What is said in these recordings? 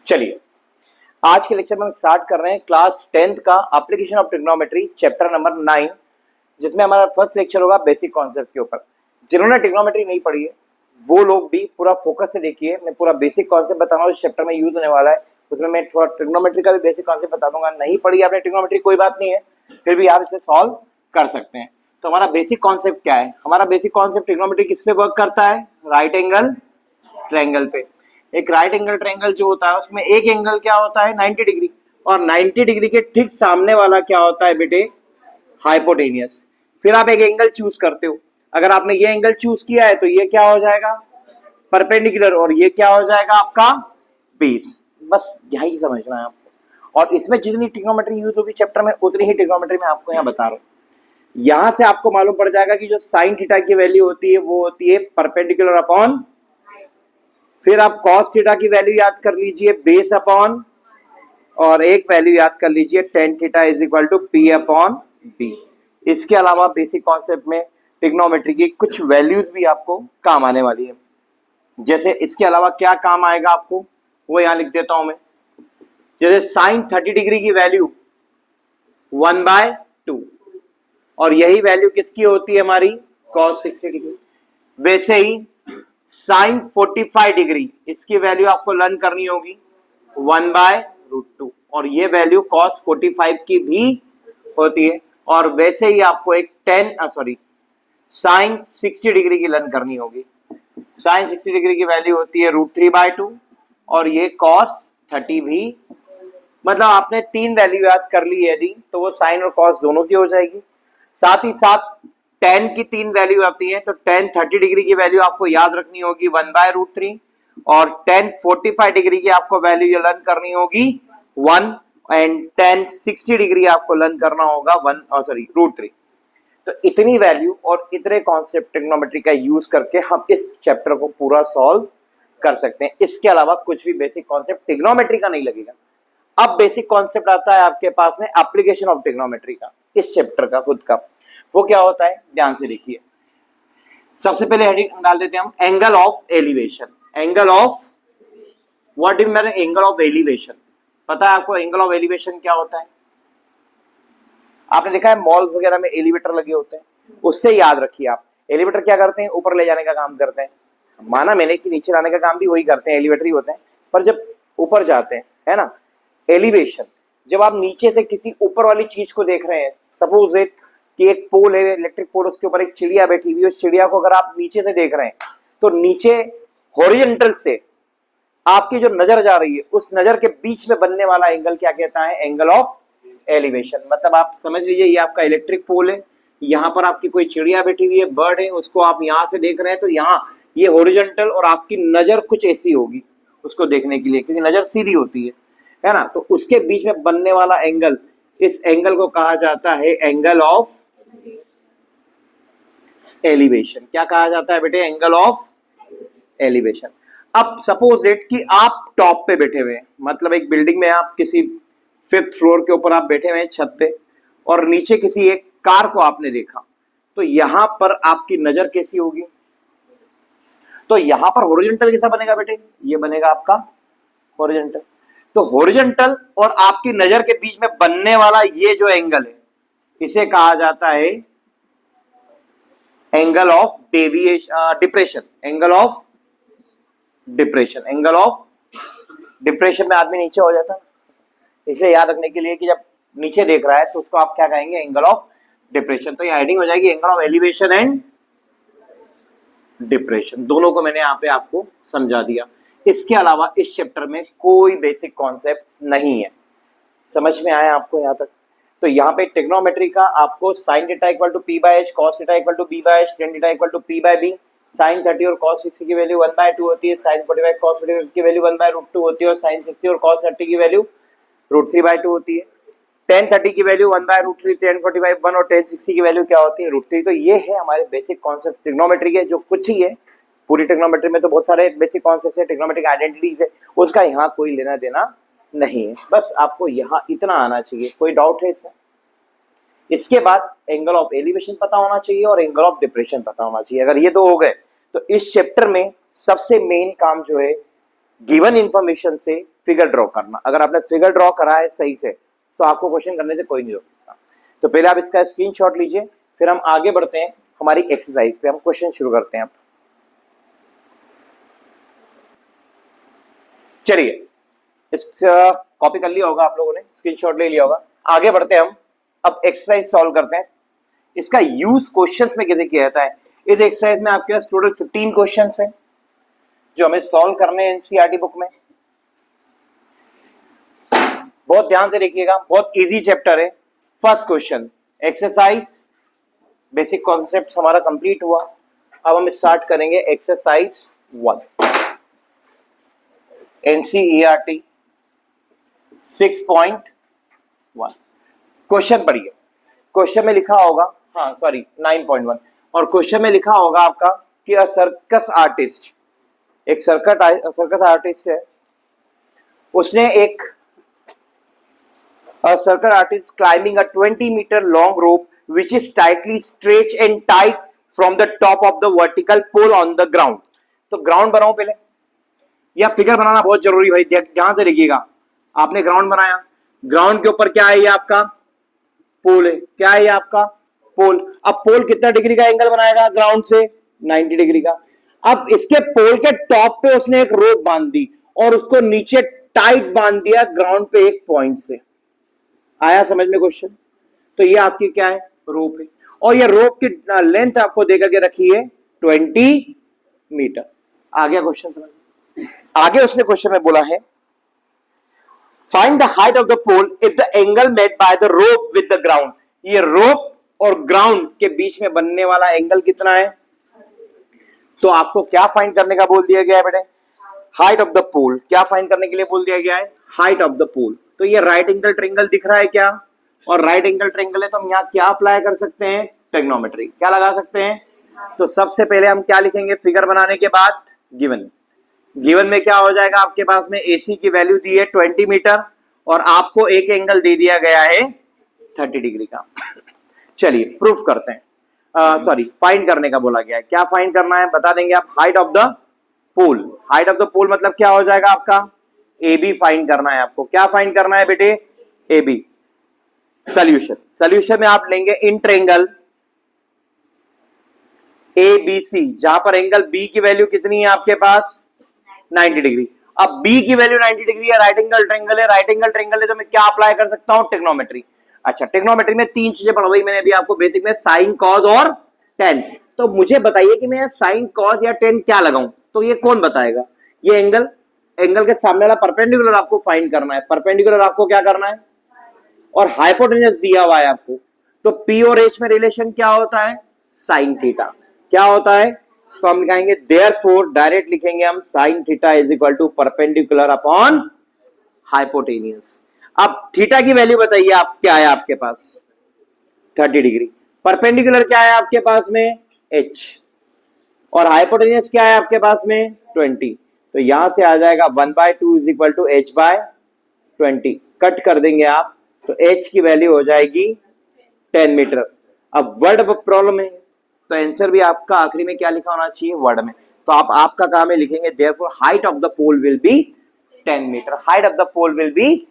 चलिए, आज के लेक्चर में हम स्टार्ट कर रहे हैं क्लास 10th का application of trigonometry chapter number 9, जिसमें हमारा फर्स्ट लेक्चर होगा बेसिक कॉन्सेप्ट्स के ऊपर। जिन्होंने ट्रिग्नोमेट्री नहीं पढ़ी है वो लोग भी पूरा फोकस से देखिए। मैं पूरा बेसिक कॉन्सेप्ट बता रहा हूँ, इस चैप्टर में यूज होने वाला है। उसमें मैं थोड़ा ट्रिग्नोमेट्री का भी बेसिक कॉन्सेप्ट बता दूंगा। नहीं पढ़ी आपने ट्रिग्नोमेट्री, कोई बात नहीं है, फिर भी आप इसे सॉल्व कर सकते हैं। तो हमारा बेसिक कॉन्सेप्ट क्या है? हमारा बेसिक कॉन्सेप्ट ट्रिग्नोमेट्री किस पे वर्क करता है? राइट एंगल ट्रायंगल पे। एक राइट एंगल ट्रायंगल जो होता है उसमें एक एंगल क्या होता है? 90 डिग्री, और 90 डिग्री के ठीक सामने वाला क्या होता है बेटे? हाइपोटेनियस। फिर आप एक एंगल चूज करते हो। अगर आपने ये एंगल चूज किया है तो ये क्या हो जाएगा? परपेंडिकुलर, और ये क्या हो जाएगा आपका? बेस। बस यही समझना है आपको। और इसमें जितनी ट्रिग्नोमेट्री यूज होगी चैप्टर में उतनी ही ट्रिग्नोमेट्री मैं आपको यहाँ बता रहा हूँ। यहां से आपको मालूम पड़ जाएगा कि जो साइन थीटा की वैल्यू होती है वो होती है परपेंडिकुलर अपॉन, फिर आप कॉस थीटा की वैल्यू याद कर लीजिए बेस अपॉन, और एक वैल्यू याद कर लीजिए tan theta is equal to P upon B. इसके अलावा बेसिक कॉन्सेप्ट में ट्रिग्नोमेट्री की कुछ वैल्यूज भी आपको काम आने वाली है। जैसे इसके अलावा क्या काम आएगा आपको वो यहां लिख देता हूं मैं। जैसे साइन 30 डिग्री की वैल्यू 1/2, और यही वैल्यू किसकी होती है? हमारी कॉस 60 डिग्री। वैसे ही साइन 45 डिग्री, इसकी वैल्यू आपको लर्न करनी होगी 1/√2, और ये वैल्यू कॉस 45 की भी होती है। और वैसे ही आपको एक साइन 60 डिग्री की लर्न करनी होगी। साइन 60 डिग्री की वैल्यू होती है √3/2, और ये कॉस 30 भी। मतलब आपने 3 वैल्यू याद कर ली है यदि, तो वो साइन और कॉस दोनों की हो जाएगी। साथ ही साथ tan की 3 वैल्यू आती है, तो tan 30 डिग्री की वैल्यू आपको याद रखनी होगी 1/√3, और tan 45 डिग्री की आपको वैल्यू लर्न करनी होगी 1, एंड tan 60 डिग्री आपको लर्न करना होगा √3। तो इतनी वैल्यू और इतने कॉन्सेप्ट ट्रिग्नोमेट्री का यूज करके हम इस चैप्टर को पूरा सॉल्व कर सकते हैं। इसके अलावा कुछ भी बेसिक कॉन्सेप्ट ट्रिग्नोमेट्री का नहीं लगेगा। अब बेसिक कॉन्सेप्ट आता है आपके पास में एप्लीकेशन ऑफ ट्रिग्नोमेट्री का, इस चैप्टर का खुद का। वो क्या होता है ध्यान से देखिए। सबसे पहले हेडिंग डाल देते हैं हम, angle of elevation. Angle of what do mean angle of elevation? पता है आपको एंगल ऑफ एलिवेशन क्या होता है? आपने देखा है मॉल वगैरह में एलिवेटर लगे होते हैं, उससे याद रखिए आप। एलिवेटर क्या करते हैं? ऊपर ले जाने का काम करते हैं। माना मैंने कि नीचे लाने का काम भी वही करते हैं, एलिवेटर ही होते हैं, पर जब ऊपर जाते हैं, है ना। एलिवेशन, जब आप नीचे से किसी ऊपर वाली चीज को देख रहे हैं, सपोज कि एक पोल है, इलेक्ट्रिक पोल, उसके ऊपर एक चिड़िया बैठी हुई है। उस चिड़िया को अगर आप नीचे से देख रहे हैं तो नीचे हॉरिजॉन्टल से आपकी जो नजर जा रही है उस नजर के बीच में बनने वाला एंगल क्या कहता है? Angle of elevation. मतलब आप समझ लीजिए ये आपका इलेक्ट्रिक पोल है, यहाँ पर आपकी कोई चिड़िया बैठी हुई है, बर्ड है, उसको आप यहां से देख रहे हैं, तो यहाँ ये हॉरिजॉन्टल, और आपकी नजर कुछ ऐसी होगी उसको देखने के लिए, क्योंकि नजर सीधी होती है ना। तो उसके बीच में बनने वाला एंगल, इस एंगल को कहा जाता है एंगल ऑफ एलिवेशन। क्या कहा जाता है बेटे? Angle of elevation. अब सपोज इट कि आप टॉप पे बैठे हुए हैं, मतलब एक बिल्डिंग में आप किसी 5th फ्लोर के ऊपर आप बैठे हुए हैं छत पे, और नीचे किसी एक कार को आपने देखा, तो यहां पर आपकी नजर कैसी होगी? तो यहां पर हॉरिजॉन्टल कैसा बनेगा बेटे? ये बनेगा आपका हॉरिजॉन्टल। तो हॉरिजॉन्टल और आपकी नजर के बीच में बनने वाला ये जो एंगल है, इसे कहा जाता है angle of depression. Angle of depression. Angle of depression में आदमी नीचे हो जाता है। इसे याद रखने के लिए कि जब नीचे देख रहा है तो उसको आप क्या कहेंगे? Angle of depression. तो ये हेडिंग हो जाएगी angle of elevation and depression. दोनों को मैंने यहाँ पे आपको समझा दिया। इसके अलावा इस चैप्टर में कोई बेसिक कॉन्सेप्ट्स नहीं है। समझ में आया आपको यहाँ तक? तो यहाँ पे ट्रिग्नोमेट्री का आपको sine theta equal to p/h, cos theta equal to b/h, tan theta equal to p/b, sine 30 और कॉस 60 की वैल्यू 1/2 होती है, साइन 45 कॉस 45 की वैल्यू 1/√2 होती है, और साइन 60 और कॉस 30 की वैल्यू √3/2 होती है। tan 30 की वैल्यू 1/√3, tan 45 1, और tan 60 की वैल्यू क्या होती है? √3। तो ये है हमारे बेसिक कॉन्सेप्ट ट्रिग्नोमेट्री के, जो कुछ ही है। पूरी ट्रिग्नोमेट्री में तो बहुत सारे बेसिक कॉन्सेप्ट है, ट्रिग्नोमेट्रिक आइडेंटिटीज है, उसका यहाँ कोई लेना देना नहीं है। बस आपको यहाँ इतना आना चाहिए। कोई डाउट है इसमें? इसके बाद एंगल ऑफ एलिवेशन पता होना चाहिए और एंगल ऑफ डिप्रेशन पता होना चाहिए। अगर ये दो हो गए तो इस चैप्टर में सबसे मेन काम जो है गिवन इंफॉर्मेशन से फिगर ड्रॉ करना। अगर आपने फिगर ड्रॉ करा है सही से तो आपको क्वेश्चन करने से कोई नहीं रोक सकता। तो पहले आप इसका स्क्रीनशॉट लीजिए, फिर हम आगे बढ़ते हैं हमारी एक्सरसाइज पे। हम क्वेश्चन शुरू करते हैं। चलिए, इस कॉपी कर लिया होगा आप लोगों ने, स्क्रीनशॉट ले लिया होगा। आगे बढ़ते हैं हम, अब एक्सरसाइज सॉल्व करते हैं। इसका यूज क्वेश्चंस में कैसे किया जाता है। इस एक्सरसाइज में आपके पास टोटल 15 क्वेश्चंस हैं जो हमें सॉल्व करने हैं एनसीईआरटी बुक में। बहुत ध्यान से देखिएगा, बहुत इजी चैप्टर है। First question, exercise basic concept हमारा कंप्लीट हुआ। अब हम स्टार्ट करेंगे एक्सरसाइज 1 एनसीईआरटी 6.1। क्वेश्चन पढ़िए। क्वेश्चन में लिखा होगा, हाँ सॉरी 9.1, और क्वेश्चन में लिखा होगा आपका कि अ सर्कस आर्टिस्ट, एक सर्कस आर्टिस्ट है, उसने एक circus artist climbing a 20 metre long rope which is tightly stretch and tight from the top of the vertical pole on the ground. तो ग्राउंड बनाओ पहले, या फिगर बनाना बहुत जरूरी भाई, ध्यान से देखिएगा। आपने ग्राउंड बनाया, ग्राउंड के ऊपर क्या है, ये आपका पोल है। क्या है ये आपका पोल। अब पोल कितना डिग्री का एंगल बनाएगा ग्राउंड से, 90 डिग्री का। अब इसके पोल के टॉप पे उसने एक रोप बांध दी और उसको नीचे टाइट बांध दिया ग्राउंड पे एक पॉइंट से। आया समझ में क्वेश्चन। तो ये आपकी क्या है, रोप है, और ये रोप की लेंथ आपको देकर के रखी है 20 मीटर। आ गया क्वेश्चन समझ। आगे उसने क्वेश्चन में बोला है find the height of the pole if the angle made by the rope with the ground. ये रोप और ग्राउंड के बीच में बनने वाला एंगल कितना है। तो आपको क्या फाइंड करने का बोल दिया गया है बेटे, हाइट ऑफ द पोल। क्या फाइंड करने के लिए बोल दिया गया है, हाइट ऑफ द पोल। तो ये राइट एंगल ट्रायंगल दिख रहा है क्या, और राइट एंगल ट्रायंगल है तो हम यहाँ क्या अप्लाई कर सकते हैं, ट्रिग्नोमेट्री। क्या लगा सकते हैं। तो सबसे पहले हम क्या लिखेंगे फिगर बनाने के बाद, गिवन। गिवन में क्या हो जाएगा आपके पास में, एसी की वैल्यू दी है 20 मीटर और आपको एक एंगल दे दिया गया है 30 डिग्री का। चलिए प्रूफ करते हैं, सॉरी फाइंड करने का बोला गया है। क्या फाइंड करना है बता देंगे आप, height of the pole. Height of the pole मतलब क्या हो जाएगा आपका, ए बी फाइंड करना है आपको। क्या फाइंड करना है बेटे, ए बी। सोल्यूशन, सोल्यूशन में आप लेंगे इन ट्रायंगल ए बी सी, जहां पर एंगल बी की वैल्यू कितनी है आपके पास 90 डिग्री। अब बी की वैल्यू 90 डिग्री है, राइट एंगल ट्रायंगल है, राइट एंगल ट्रायंगल है तो मैं क्या अप्लाई कर सकता हूं, ट्रिग्नोमेट्री। अच्छा, ट्रिग्नोमेट्री में 3 चीजें पढ़वाई मैंने अभी आपको बेसिक में, साइन कॉस और टेन। तो मुझे बताइए कि मैं साइन कॉस या टेन क्या लगाऊं, तो ये कौन बताएगा। ये एंगल, एंगल के सामने वाला परपेंडिकुलर आपको फाइंड करना है। परपेंडिकुलर आपको क्या करना है, और हाइपोटेन्यूज दिया हुआ है आपको। तो पी और एच में रिलेशन क्या होता है, साइन थीटा। क्या होता है, तो हम लिखाएंगे देयरफॉर, डायरेक्ट लिखेंगे हम sine theta is equal to perpendicular upon hypotenuse. अब थीटा की वैल्यू बताइए आप, क्या है आपके पास 30 डिग्री। परपेंडिकुलर क्या है आपके पास में, h, और हाइपोटेन्यूज क्या है आपके पास में 20। तो यहां से आ जाएगा 1/2 is equal to h/20। Cut कर देंगे आप तो h की वैल्यू हो जाएगी 10 मीटर। अब वर्ड प्रॉब्लम है तो आंसर भी आपका आखिरी में क्या लिखा होना चाहिए, वर्ड में। तो आप आपका काम है लिखेंगे therefore height of the pole will be 10 metre. Height of the pole will be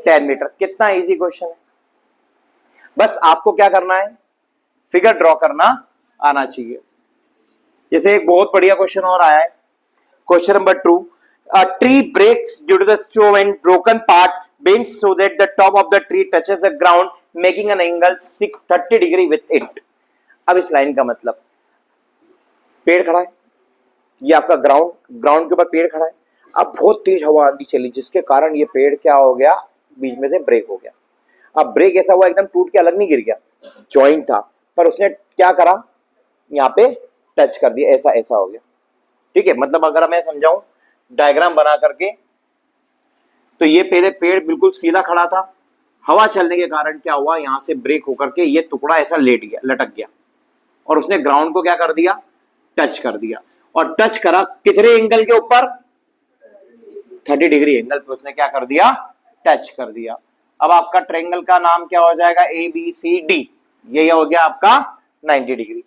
10 metre. कितना इजी क्वेश्चन है। बस आपको क्या करना है, फिगर ड्रॉ करना आना चाहिए। जैसे एक बहुत बढ़िया क्वेश्चन और आया है, question number 2, a tree breaks due to the storm and broken part bends so that the top of the tree touches the ground making an angle 30 degree with it। अब इस लाइन का मतलब, पेड़ खड़ा है, ये आपका ग्राउंड के ऊपर पेड़ खड़ा है। अब बहुत तेज हवा आंधी चली जिसके कारण ये पेड़ क्या हो गया, बीच में से ब्रेक हो गया। अब ब्रेक ऐसा हुआ एकदम टूट के अलग नहीं गिर गया, जॉइंट था, पर उसने क्या करा, यहाँ पे टच कर दिया, ऐसा ऐसा हो गया। ठीक है, मतलब अगर मैं समझाऊं डायग्राम बना करके, तो ये पहले पेड़ बिल्कुल सीधा खड़ा था, हवा चलने के कारण क्या हुआ, यहां से ब्रेक होकर के ये टुकड़ा ऐसा लेट गया, लटक गया, और उसने ग्राउंड को क्या कर दिया, टच कर दिया। और टच करा कितने एंगल के ऊपर, 30 डिग्री एंगल पे उसने क्या कर दिया, टच कर दिया। अब आपका ट्रायंगल का नाम क्या हो जाएगा, ए बी सी डी। ये हो गया आपका 90 डिग्री।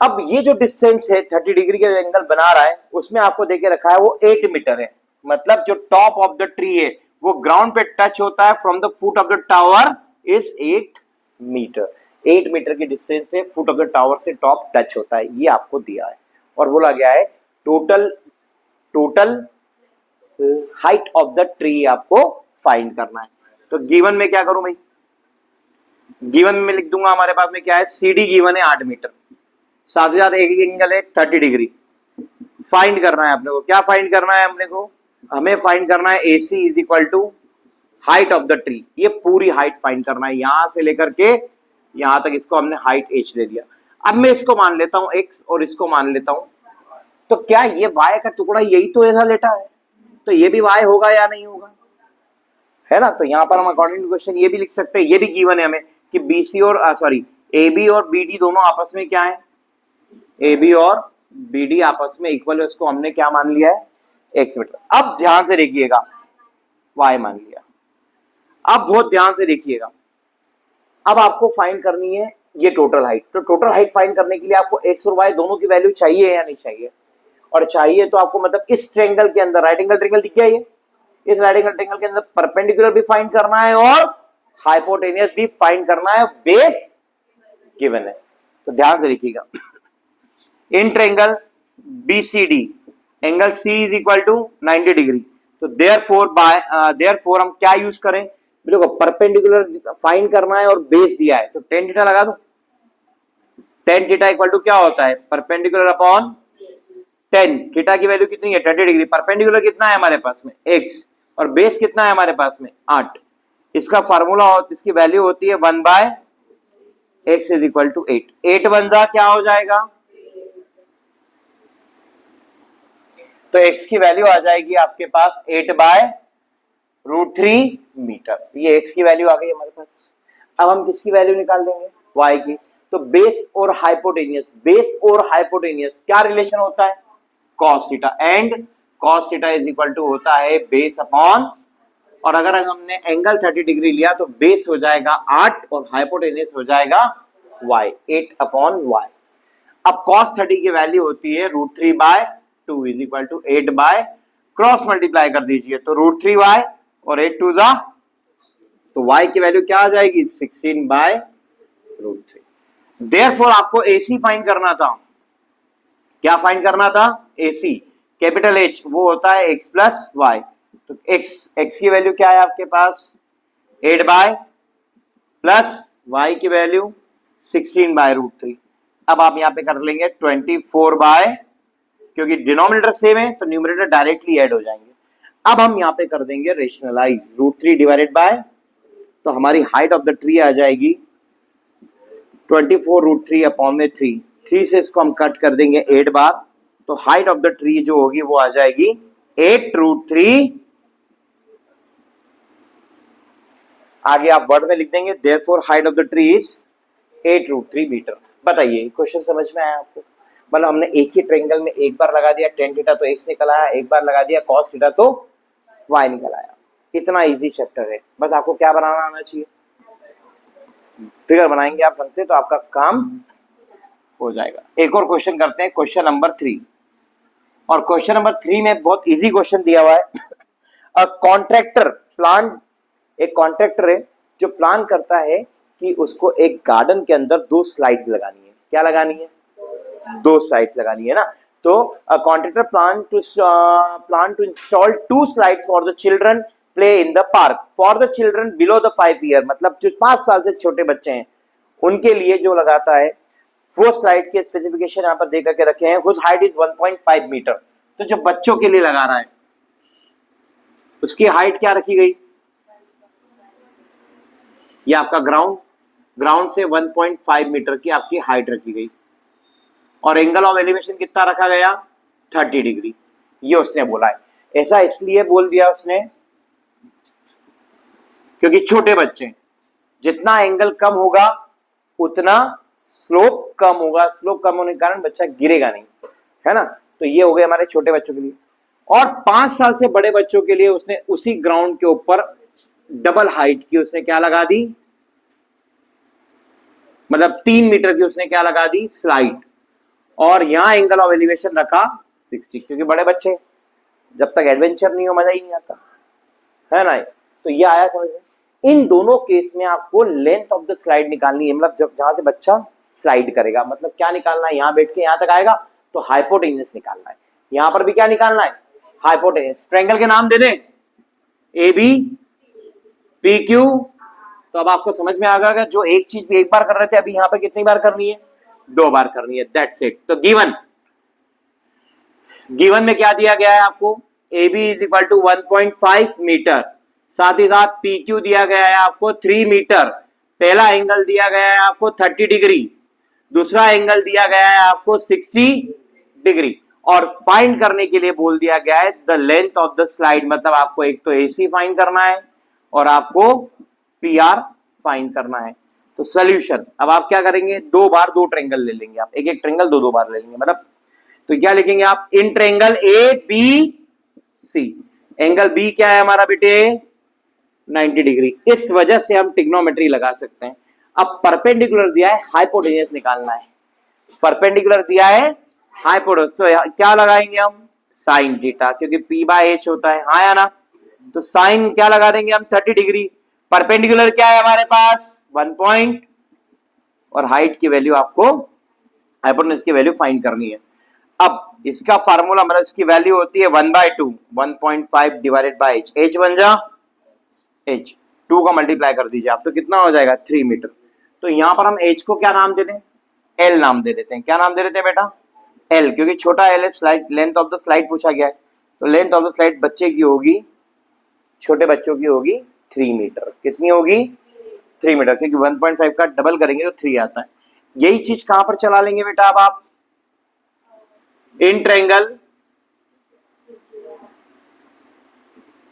अब ये जो डिस्टेंस है 30 डिग्री का एंगल बना रहा है उसमें आपको देके रखा है वो 8 मीटर है, मतलब जो टॉप ऑफ द ट्री है वो ग्राउंड पे टच होता है from the foot of the tower is 8 metre. 8 metre की डिस्टेंस पे फुट ऑफ द टावर से टॉप टच होता है, ये आपको दिया है और बोला गया है total height of the tree आपको फाइंड करना है। तो गिवन में क्या करूं भाई, गिवन में लिख दूंगा हमारे पास में क्या है, CD गिवन है 8 मीटर, 7000 एक एंगल है 30 डिग्री। फाइंड करना है अपने को, क्या फाइंड करना है अपने को, हमें फाइंड करना है AC is equal to height of the tree. ये पूरी हाइट फाइंड करना है, यहां से लेकर के यहां तक, इसको हमने हाइट H दे दिया। अब मैं इसको मान लेता हूं X और इसको मान लेता हूं, तो क्या ये Y का टुकड़ा यही तो ऐसा लेटा है, तो ये भी Y होगा या नहीं होगा, है ना। तो यहां पर हम अकॉर्डिंग टू क्वेश्चन ये भी लिख सकते हैं, ये भी गिवन है हमें कि BC और AB और BD दोनों आपस में क्या है, AB और BD आपस में इक्वल है, उसको हमने क्या मान लिया है, X मीटर। अब ध्यान से देखिएगा, Y मान लिया। अब बहुत ध्यान से देखिएगा, अब आपको फाइंड करनी है ये टोटल हाइट। तो टोटल हाइट फाइंड करने के लिए आपको X और Y दोनों की वैल्यू चाहिए या नहीं चाहिए, और चाहिए तो आपको मतलब इस ट्रायंगल के अंदर, राइट एंगल ट्रायंगल दिख गया ये, इस राइट एंगल ट्रायंगल के अंदर परपेंडिकुलर भी फाइंड करना है और हाइपोटेनियस भी फाइंड करना है, बेस गिवन है। तो ध्यान से लिखिएगा, in triangle BCD angle C is equal to 90 degree. तो देयरफॉर हम क्या यूज करें, देखो परपेंडिकुलर फाइंड करना है और बेस दिया है, तो tan थीटा लगा दो। tan थीटा इक्वल टू क्या होता है, परपेंडिकुलर अपॉन tan। थीटा की वैल्यू कितनी है 30 डिग्री, परपेंडिकुलर कितना है हमारे पास में x, और बेस कितना है हमारे पास में 8। इसका फार्मूला, इसकी वैल्यू होती है 1/x is equal to 8। 8 one जा क्या हो जाएगा, तो x की वैल्यू आ जाएगी आपके पास 8/√3 मीटर। ये x की वैल्यू आ गई हमारे पास। अब हम किसकी वैल्यू निकाल देंगे, y की। तो बेस और हाइपोटेनियस, बेस और हाइपोटेनियस क्या रिलेशन होता है, cos theta, and cos theta is equal to होता है बेस अपॉन, और अगर हमने एंगल 30 डिग्री लिया तो बेस हो जाएगा 8 और हाइपोटेनियस हो जाएगा y, 8/y। अब cos 30 की वैल्यू होती है √3/2 is equal to 8 cross multiply कर दीजिए, तो √3y और 8 2 जा, तो y की वैल्यू क्या आ जाएगी 16/√3। देयरफॉर आपको AC फाइंड करना था, क्या फाइंड करना था, AC कैपिटल H, वो होता है x प्लस y। तो x की वैल्यू क्या है आपके पास 8 प्लस y की वैल्यू 16/√3। अब आप यहां पे कर लेंगे 24 क्योंकि डिनोमिनेटर सेम है तो न्यूमरेटर डायरेक्टली ऐड हो जाएंगे। अब हम यहां पे कर देंगे रेशनलाइज, √3 डिवाइडेड बाय, तो हमारी हाइट ऑफ द ट्री आ जाएगी 24 √3 में 3 से इसको हम कट कर देंगे 8 बार, तो हाइट ऑफ द ट्री जो होगी वो आ जाएगी 8√3। आगे आप वर्ड में लिख देंगे therefore height of the tree is 8√3 metre. बताइए क्वेश्चन समझ में आया आपको, मतलब हमने एक ही ट्रायंगल में एक बार लगा दिया tan थीटा तो x निकल आया, एक बार लगा दिया cos थीटा तो y निकल आया। इतना इजी चैप्टर है, बस आपको क्या बनाना आना चाहिए, फिगर बनाएंगे आप ढंग से तो आपका काम हो जाएगा। एक और क्वेश्चन करते हैं, क्वेश्चन नंबर 3, और क्वेश्चन नंबर 3 में बहुत इजी क्वेश्चन दिया हुआ है। अ कॉन्ट्रैक्टर प्लान, एक कॉन्ट्रैक्टर है जो प्लान करता है कि उसको एक गार्डन के अंदर 2 स्लाइड्स लगानी है। क्या लगानी है, 2 स्लाइड्स लगानी है ना। तो contractor plan to install 2 slides for the children play in the park for the children below the 5 year, मतलब जो 5 साल से छोटे बच्चे हैं उनके लिए जो लगाता है, वो स्लाइड के स्पेसिफिकेशन यहाँ पर दे करके रखे हैं। Whose height is 1.5 metre. तो जो बच्चों के लिए लगा रहा है उसकी हाइट क्या रखी गई, ये आपका ग्राउंड से 1.5 मीटर की आपकी हाइट रखी गई, और एंगल ऑफ एलिवेशन कितना रखा गया 30 डिग्री। ये उसने बोला है, ऐसा इसलिए बोल दिया उसने क्योंकि छोटे बच्चे, जितना एंगल कम होगा उतना स्लोप कम होगा, स्लोप कम होने के कारण बच्चा गिरेगा नहीं, है ना। तो ये हो गए हमारे छोटे बच्चों के लिए। और 5 साल से बड़े बच्चों के लिए उसने उसी ग्राउंड के ऊपर डबल हाइट की उसने क्या लगा दी, मतलब 3 मीटर की उसने क्या लगा दी स्लाइड, और यहां एंगल ऑफ एलिवेशन रखा 60, क्योंकि बड़े बच्चे जब तक एडवेंचर नहीं हो मजा ही नहीं आता है ना। तो ये आया समझ में। इन दोनों केस में आपको लेंथ ऑफ द स्लाइड निकालनी है, मतलब जब जहां से बच्चा स्लाइड करेगा, मतलब क्या निकालना है, यहां बैठ के यहां तक आएगा तो हाइपोटेन्यूस निकालना है। यहां पर भी क्या निकालना है, हाइपोटेन्यूस। ट्रायंगल के नाम दे दें, ए बी पी क्यू। तो अब आपको समझ में आ गया जो एक चीज भी एक बार कर रहे थे, अभी यहां पर कितनी बार करनी है, 2 बार करनी है। That's it. तो गिवन में क्या दिया गया है आपको, A B is equal to 1.5 metre, साथ ही साथ पी क्यू दिया गया है आपको 3 मीटर। पहला एंगल दिया गया है आपको 30 डिग्री, दूसरा एंगल दिया गया है आपको 60 डिग्री, और फाइंड करने के लिए बोल दिया गया है the length of the slide, मतलब आपको एक तो एसी फाइंड करना है और आपको पीआर फाइंड करना है। तो सोल्यूशन, अब आप क्या करेंगे, 2 बार 2 ट्रायंगल ले लेंगे आप, एक एक ट्रायंगल 2 बार ले लेंगे, मतलब तो क्या लिखेंगे आप, in triangle A B C, angle B क्या है हमारा बेटे 90 डिग्री। इस वजह से हम ट्रिग्नोमेट्री लगा सकते हैं। अब परपेंडिकुलर दिया है, हाइपोटेन्यूस निकालना है। परपेंडिकुलर दिया है हाइपोटेन्यूस, तो क्या लगाएंगे हम, साइन थीटा, क्योंकि पी बाय एच होता है, हाँ या ना। तो साइन क्या लगा देंगे हम 30 डिग्री। परपेंडिकुलर क्या है हमारे पास 1 पॉइंट, और हाइट की वैल्यू आपको, हाइपोटेन्यूस की वैल्यू फाइंड करनी है। अब इसका फार्मूला, मतलब इसकी वैल्यू होती है 1/2, 1.5 डिवाइडेड बाय एच। एच बन जा एच, 2 का मल्टीप्लाई कर दीजिए आप, तो कितना हो जाएगा 3 मीटर। तो यहां पर हम एच को क्या नाम दे दें, एल नाम दे देते हैं। क्या नाम दे देते हैं बेटा, एल, क्योंकि छोटा एल है, slide length of the slide पूछा गया है। तो लेंथ ऑफ द स्लाइड बच्चे की होगी, छोटे बच्चों की होगी 3 मीटर। कितनी होगी 3 मीटर, क्योंकि 1.5 का डबल करेंगे तो 3 आता है। यही चीज कहां पर चला लेंगे बेटा, अब आप in triangle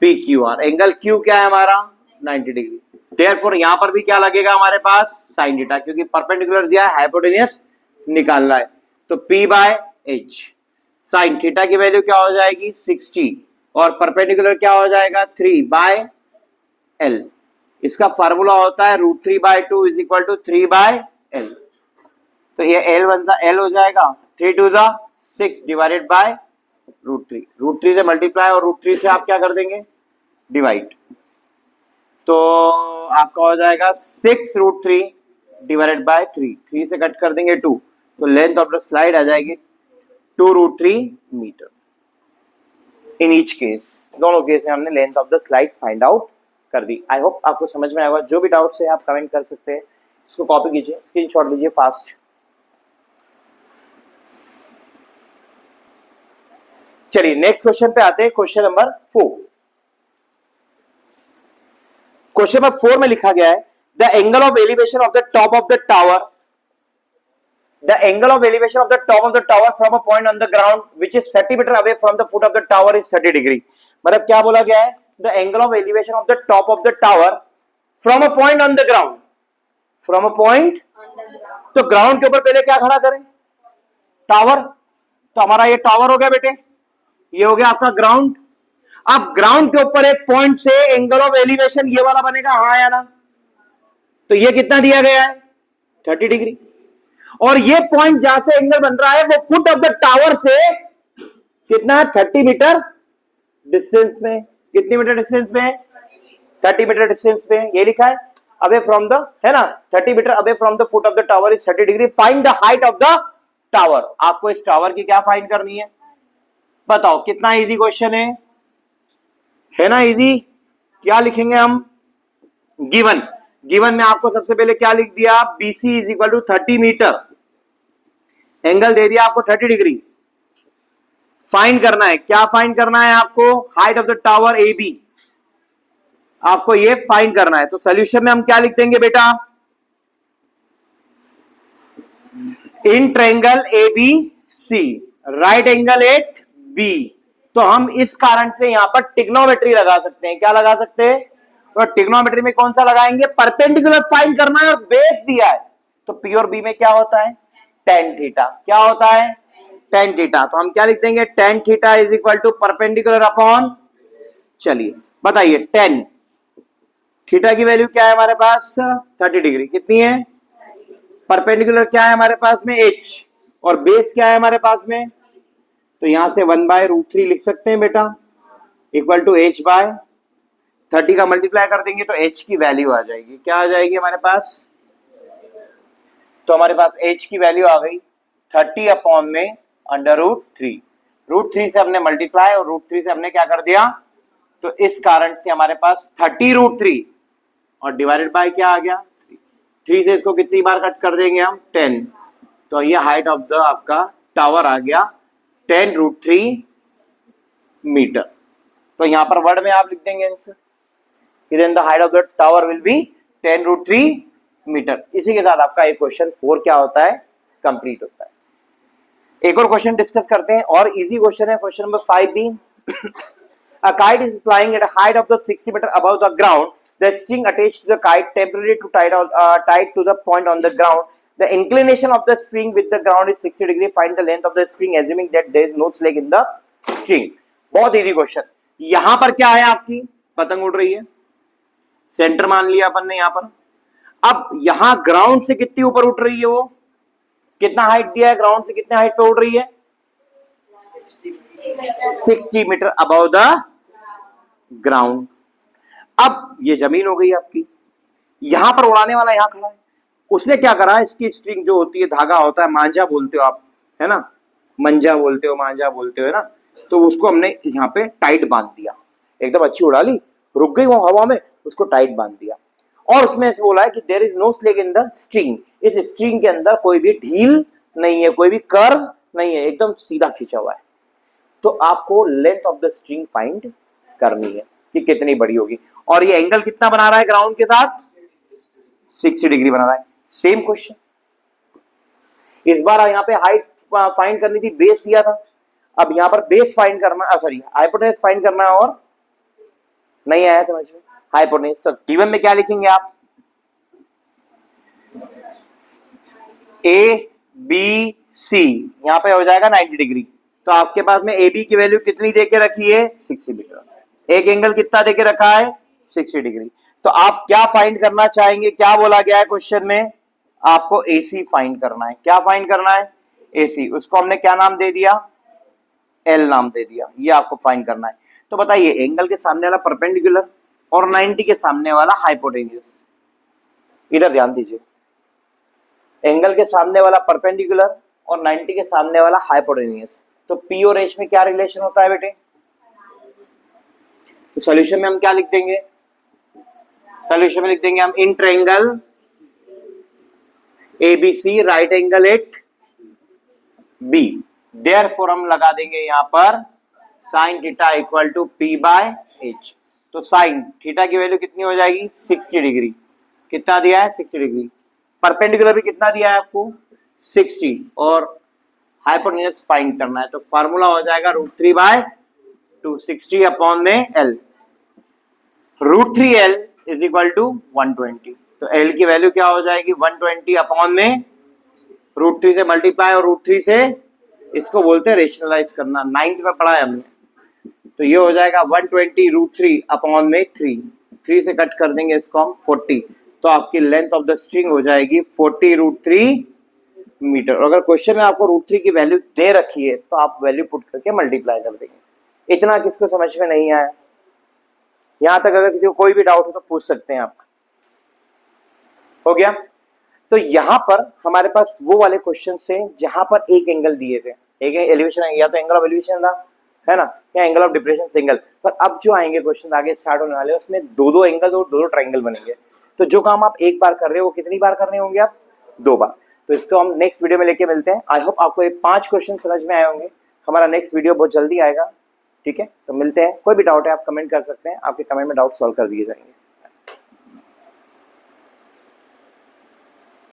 P Q R, angle Q क्या है हमारा 90 डिग्री। देयरफॉर यहां पर भी क्या लगेगा हमारे पास साइन थीटा, क्योंकि परपेंडिकुलर दिया है, हाइपोटेन्यूस निकालना है। तो P by H, sign theta की वैल्यू क्या हो जाएगी 60, और परपेंडिकुलर क्या हो जाएगा 3 बाय एल। इसका फार्मूला होता है √3/2 इज इक्वल टू 3/L। तो ये एल हो जाएगा 3 2 6 डिवाइडेड बाय √3, √3 से मल्टीप्लाई और √3 से आप क्या कर देंगे डिवाइड, तो आपका हो जाएगा 6√3 डिवाइडेड बाय 3, 3 से कट कर देंगे 2, तो लेंथ ऑफ द स्लाइड आ जाएगी 2√3 मीटर। इन ईच केस, दोनों केस में हमने length of the slide find out कर दी। आई होप आपको समझ में आएगा। जो भी डाउट्स है आप कमेंट कर सकते हैं, इसको कॉपी कीजिए, स्क्रीनशॉट लीजिए फास्ट। चलिए नेक्स्ट क्वेश्चन पे आते हैं, क्वेश्चन नंबर 4। क्वेश्चन नंबर 4 में लिखा गया है the angle of elevation of the top of the tower, the angle of elevation of the top of the tower from a point on the ground which is 30 metre away from the foot of the tower is 30 degree. मतलब क्या बोला गया है, the angle of elevation of the top of the tower from a point on the ground, from a point, तो ground के ऊपर पहले क्या खड़ा करें, टावर। तो हमारा ये टावर हो गया बेटे, ये हो गया आपका ग्राउंड। अब ग्राउंड के ऊपर एक पॉइंट से एंगल ऑफ एलिवेशन ये वाला बनेगा, हाँ या ना। तो ये कितना दिया गया है 30 डिग्री, और ये पॉइंट जहां से एंगल बन रहा है वो फुट ऑफ द टावर से कितना 30 मीटर डिस्टेंस में। कितनी मीटर डिस्टेंस में, 30 मीटर डिस्टेंस में। ये लिखा है अवे फ्रॉम द, है ना, 30 metre away from the foot of the tower is 30 degree. Find the height of the tower. आपको इस टावर की क्या फाइंड करनी है, बताओ। कितना इजी क्वेश्चन है ना, इजी। क्या लिखेंगे हम, गिवन, गिवन में आपको सबसे पहले क्या लिख दिया, BC is equal to 30 metre, angle दे दिया आपको 30 डिग्री। फाइंड करना है, क्या फाइंड करना है आपको, height of the tower A B, आपको ये फाइंड करना है। तो सोल्यूशन में हम क्या लिख देंगे बेटा, in triangle A B C right angle at B. तो हम इस कारण से यहां पर ट्रिग्नोमेट्री लगा सकते हैं। क्या लगा सकते हैं, तो ट्रिग्नोमेट्री में कौन सा लगाएंगे, परपेंडिकुलर फाइंड करना है और बेस दिया है। तो पी और बी में क्या होता है tan थीटा, क्या होता है tan थीटा। तो हम क्या लिख देंगे, tan theta is equal to perpendicular upon, चलिए बताइए tan थीटा की वैल्यू क्या है हमारे पास 30 डिग्री, कितनी है, परपेंडिकुलर क्या है हमारे पास में h, और बेस क्या है हमारे पास में, तो यहां से 1/√3 लिख सकते हैं बेटा, इक्वल टू h बाय 30 का मल्टीप्लाई कर देंगे तो h की वैल्यू आ जाएगी, क्या आ जाएगी हमारे पास, तो हमारे पास h की वैल्यू आ गई 30 अपॉन में √3, √3 से हमने मल्टीप्लाई और √3 से हमने क्या कर दिया, तो इस कारण से हमारे पास 30√3 और डिवाइडेड बाय क्या आ गया 3 से इसको कितनी बार कट कर देंगे हम 10, तो ये हाइट ऑफ द आपका टावर आ गया 10√3 मीटर। तो यहां पर वर्ड में आप लिख देंगे answer, then the height of the tower will be 10√3 metre. इसी के साथ आपका एक क्वेश्चन 4 क्या होता है, कंप्लीट होता है। एक और क्वेश्चन डिस्कस करते हैं और इजी क्वेश्चन है, question number 5b। A kite is flying at a height of the 60 meter above the ground. The string attached to the kite temporarily tied to the point on the ground. The inclination of the string with the ground is 60 degree. Find the length of the string assuming that there is no slack in the string. बहुत easy question. यहां पर क्या है, आपकी पतंग उड़ रही है, सेंटर मान लिया अपन ने यहां पर। अब यहां ग्राउंड से कितनी ऊपर उठ रही है, वो कितना हाइट दिया है, ग्राउंड से कितने हाइट पे उड़ रही है, 60 मीटर अबव द ग्राउंड। अब ये जमीन हो गई आपकी, यहां पर उड़ाने वाला यहां खड़ा है, उसने क्या करा, इसकी स्ट्रिंग जो होती है, धागा होता है, मांझा बोलते हो आप, है ना, मंजा बोलते हो, मांझा बोलते हो, है ना, तो उसको हमने यहाँ पे टाइट बांध दिया, एकदम अच्छी उड़ा ली, रुक गई वो हवा में, उसको टाइट बांध दिया। और उसमें ऐसे बोला है कि there is no slack in the string, इस स्ट्रिंग के अंदर कोई भी ढील नहीं है, कोई भी कर्व नहीं है, एकदम सीधा खींचा हुआ है। तो आपको length of the string find करनी है कि कितनी बड़ी होगी, और ये एंगल कितना बना रहा है ग्राउंड के साथ, 60 डिग्री बना रहा है। सेम क्वेश्चन, इस बार यहाँ पे हाइट फाइंड करनी थी, बेस दिया था, अब यहाँ पर बेस फाइंड करना, सॉरी हाइपोटेनस फाइंड करना है, और नहीं आया समझ में, हाइपोटेनस। तो गिवन में क्या लिखेंगे आप, ए बी सी, यहाँ पे हो जाएगा 90 डिग्री, तो आपके पास में ए बी की वैल्यू कितनी देके रखी है, 60 मीटर। एक एंगल कितना देके रखा है, 60 डिग्री। तो आप क्या फाइंड करना चाहेंगे, क्या बोला गया है क्वेश्चन में, आपको एसी फाइंड करना है। क्या फाइंड करना है, एसी, उसको हमने क्या नाम दे दिया, एल नाम दे दिया, ये आपको फाइंड करना है। तो बताइए, एंगल के सामने वाला परपेंडिकुलर और 90 के सामने वाला हाइपोटेन्यूज, इधर ध्यान दीजिए, एंगल के सामने वाला परपेंडिकुलर और 90 के सामने वाला हाइपोटेन्यूज, तो पी और एच में क्या रिलेशन होता है बेटे, तो सॉल्यूशन में हम क्या लिख देंगे, सॉल्यूशन में लिख देंगे हम in triangle ABC right angle at B, therefore हम लगा देंगे यहां पर sine theta equal to P by H. तो साइन थीटा की वैल्यू कितनी हो जाएगी, 60 डिग्री, कितना दिया है, 60 डिग्री, परपेंडिकुलर भी कितना दिया है आपको, 60, और हाइपोटेन्यूज फाइंड करना है, तो फार्मूला हो जाएगा √3/2, 60 अपॉन में L, √3l is equal to 120, तो एल की वैल्यू क्या हो जाएगी, 120 अपॉन में √3 से मल्टीप्लाई और √3 से, इसको बोलते हैं रेशनलाइज करना, 9th में पढ़ा है हमने, तो ये हो जाएगा 120 √3 अपॉन में 3 से कट कर देंगे इसको हम 40, तो आपकी लेंथ ऑफ द स्ट्रिंग हो जाएगी 40 √3 मीटर। और अगर क्वेश्चन में आपको √3 की वैल्यू दे रखी है तो आप वैल्यू पुट करके मल्टीप्लाई कर देंगे। इतना किसको समझ में नहीं आया, यहां तक अगर किसी को कोई भी डाउट हो तो पूछ सकते हैं आप, हो गया। तो यहां पर हमारे पास वो वाले क्वेश्चन से जहां पर एक एंगल दिए थे, एक एलिवेशन है, या तो एंगल ऑफ एलिवेशन था, है ना, या एंगल ऑफ डिप्रेशन सिंगल, पर अब जो आएंगे क्वेश्चन आगे स्टार्ट होने वाले उसमें दो एंगल और दो ट्रायंगल बनेंगे। तो जो काम आप एक बार कर रहे हो वो कितनी बार करने होंगे आप, 2 बार। तो इसको हम नेक्स्ट वीडियो में लेके मिलते हैं। आई होप आपको ये 5 क्वेश्चन समझ में आए होंगे। हमारा नेक्स्ट वीडियो बहुत जल्दी आएगा, ठीक है, तो मिलते हैं। कोई भी डाउट है आप कमेंट कर सकते हैं, आपके कमेंट में डाउट सॉल्व कर दिए जाएंगे।